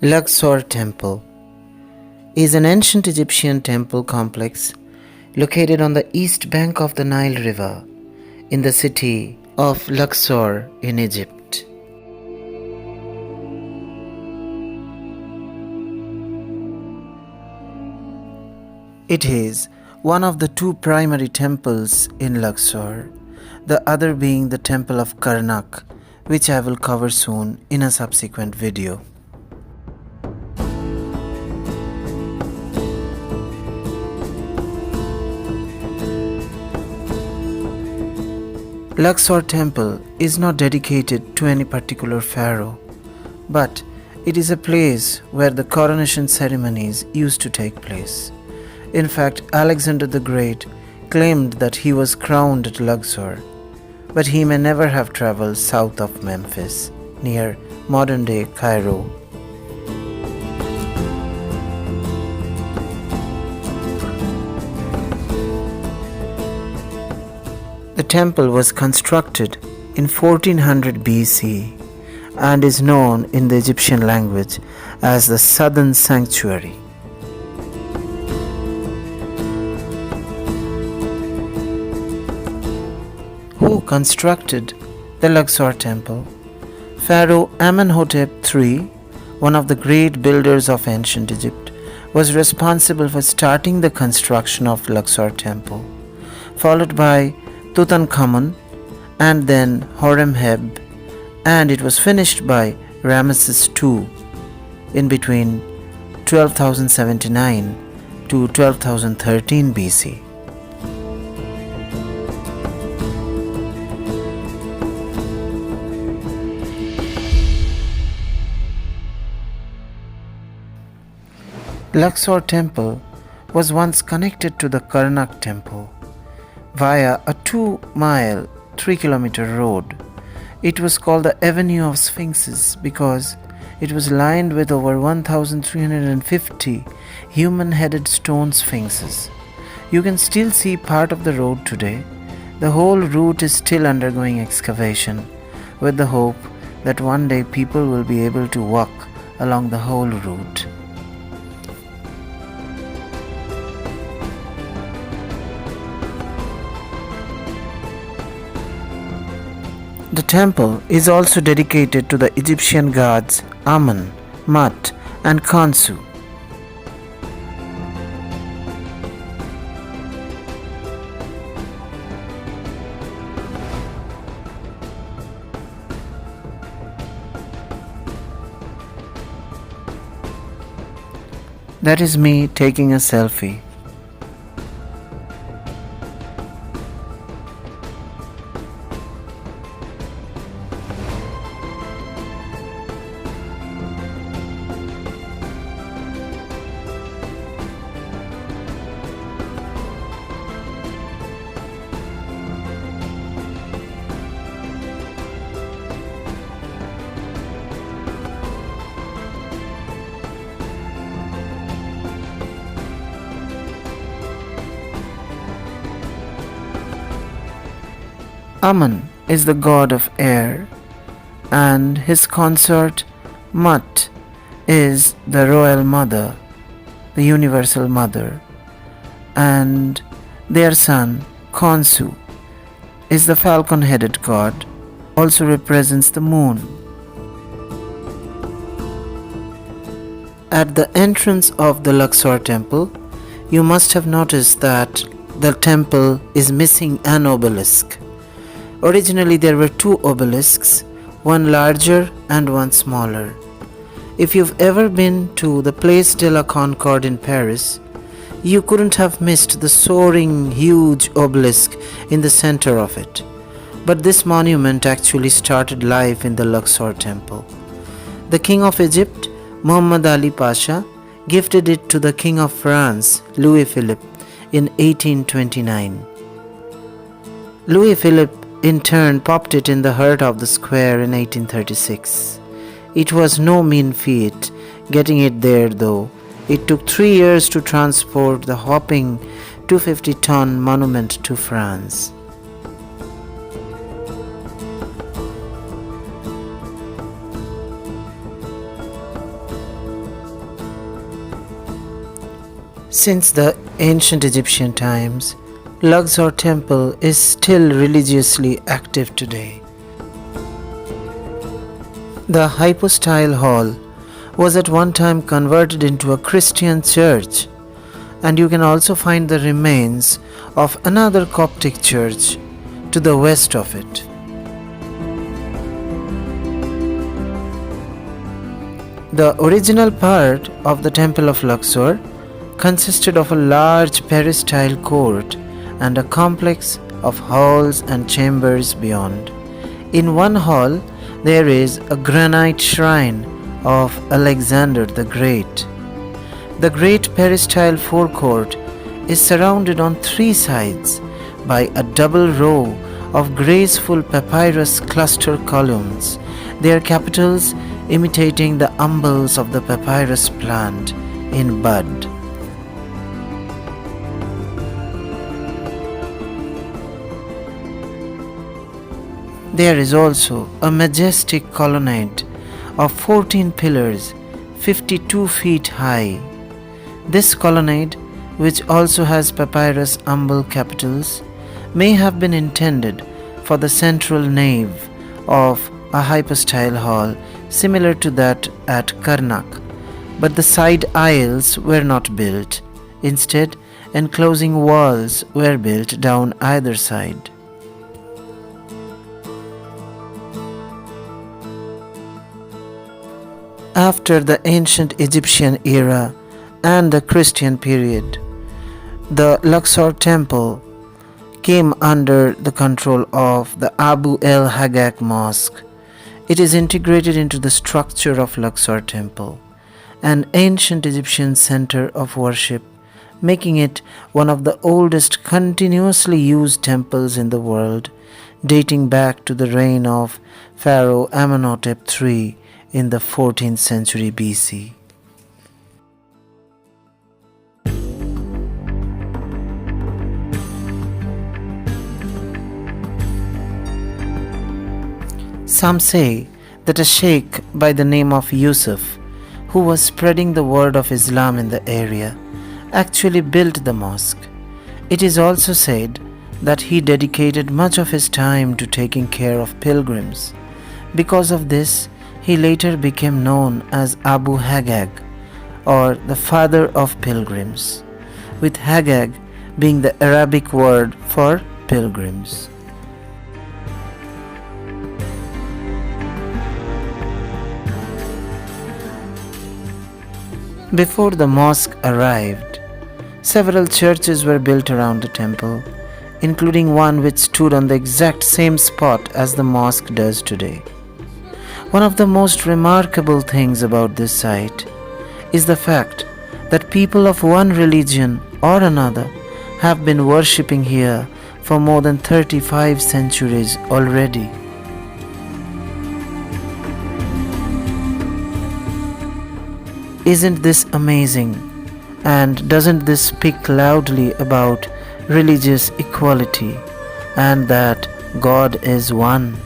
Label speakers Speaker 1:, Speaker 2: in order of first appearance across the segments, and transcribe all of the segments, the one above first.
Speaker 1: Luxor Temple is an ancient Egyptian temple complex located on the east bank of the Nile River in the city of Luxor in Egypt. It is one of the two primary temples in Luxor, the other being the Temple of Karnak, which I will cover soon in a subsequent video. Luxor Temple is not dedicated to any particular pharaoh, but it is a place where the coronation ceremonies used to take place. In fact, Alexander the Great claimed that he was crowned at Luxor, but he may never have traveled south of Memphis, near modern-day Cairo. The temple was constructed in 1400 BC and is known in the Egyptian language as the Southern Sanctuary. Who constructed the Luxor temple? Pharaoh Amnhotep III, one of the great builders of ancient Egypt, was responsible for starting the construction of Luxor temple, followed by Tutankhamun and then Horemheb, and it was finished by Ramesses II in between 12,079 to 12,013 BC. Luxor temple was once connected to the Karnak temple via a 2-mile, 3-kilometer road. It was called the Avenue of Sphinxes because it was lined with over 1,350 human-headed stone sphinxes. You can still see part of the road today. The whole route is still undergoing excavation, with the hope that one day people will be able to walk along the whole route. The temple is also dedicated to the Egyptian gods Amun, Mut, and Khonsu. That is me taking a selfie. Amun is the god of air, and his consort Mut is the royal mother, the universal mother, and their son Khonsu is the falcon-headed god, also represents the moon. At the entrance of the Luxor temple, you must have noticed that the temple is missing an obelisk. Originally there were 2 obelisks, one larger and one smaller. If you've ever been to the Place de la Concorde in Paris, you couldn't have missed the soaring huge obelisk in the center of it. But this monument actually started life in the Luxor temple. The King of Egypt, Muhammad Ali Pasha, gifted it to the King of France, Louis Philippe, in 1829. Louis Philippe in turn popped it in the heart of the square in 1836. It was no mean feat getting it there though. It took 3 years to transport the whopping 250-ton monument to France. Since the ancient Egyptian times, Luxor temple is still religiously active today. The hypostyle hall was at one time converted into a Christian church, and you can also find the remains of another Coptic church to the west of it. The original part of the Temple of Luxor consisted of a large peristyle court and a complex of halls and chambers beyond. In one hall, there is a granite shrine of Alexander the Great. The great peristyle forecourt is surrounded on three sides by a double row of graceful papyrus cluster columns, their capitals imitating the umbels of the papyrus plant in bud. There is also a majestic colonnade of 14 pillars, 52 feet high. This colonnade, which also has papyrus umbel capitals, may have been intended for the central nave of a hypostyle hall similar to that at Karnak, but the side aisles were not built. Instead, enclosing walls were built down either side. After the ancient Egyptian era and the Christian period, the Luxor temple came under the control of the Abu El Haggag mosque. It is integrated into the structure of Luxor temple, an ancient Egyptian center of worship, making it one of the oldest continuously used temples in the world, dating back to the reign of Pharaoh Amnhotep III in the 14th century BC. Some say that a sheikh by the name of Yusuf, who was spreading the word of Islam in the area, actually built the mosque. It is also said that he dedicated much of his time to taking care of pilgrims. Because of this, he later became known as Abu Haggag, or the father of pilgrims, with Haggag being the Arabic word for pilgrims. Before the mosque arrived, several churches were built around the temple, including one which stood on the exact same spot as the mosque does today. One of the most remarkable things about this site is the fact that people of one religion or another have been worshipping here for more than 35 centuries already. Isn't this amazing? And doesn't this speak loudly about religious equality and that God is one?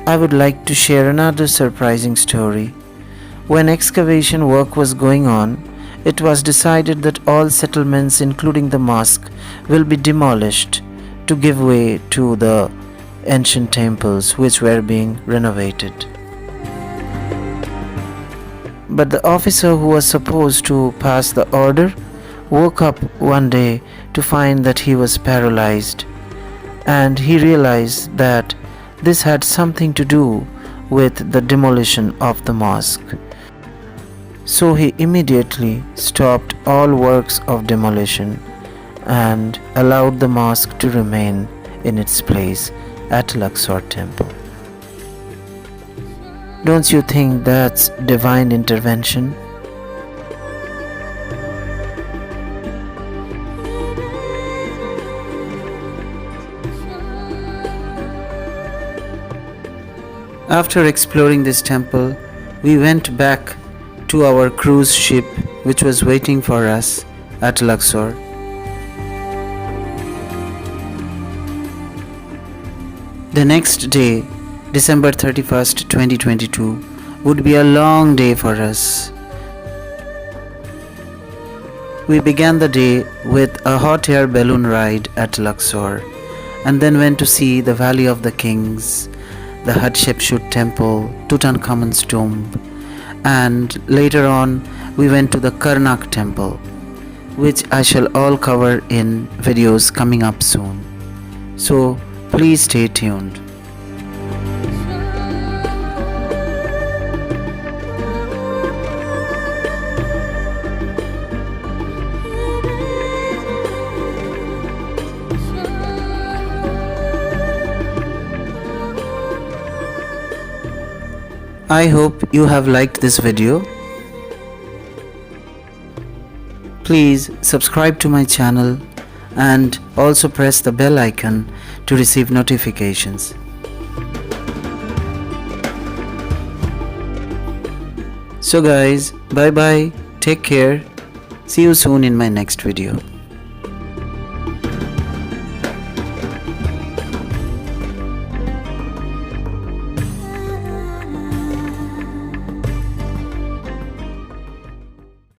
Speaker 1: I would like to share another surprising story. When excavation work was going on, it was decided that all settlements, including the mosque, will be demolished to give way to the ancient temples which were being renovated. But the officer who was supposed to pass the order woke up one day to find that he was paralyzed, and he realized that this had something to do with the demolition of the mosque. So he immediately stopped all works of demolition and allowed the mosque to remain in its place at Luxor temple. Don't you think that's divine intervention? After exploring this temple, we went back to our cruise ship which was waiting for us at Luxor. The next day, December 31st, 2022, would be a long day for us. We began the day with a hot air balloon ride at Luxor and then went to see the Valley of the Kings, the Hatshepsut Temple, Tutankhamun's tomb, and later on we went to the Karnak Temple, which I shall all cover in videos coming up soon. So please stay tuned. I hope you have liked this video. Please subscribe to my channel and also press the bell icon to receive notifications. So guys, bye bye, take care, see you soon in my next video.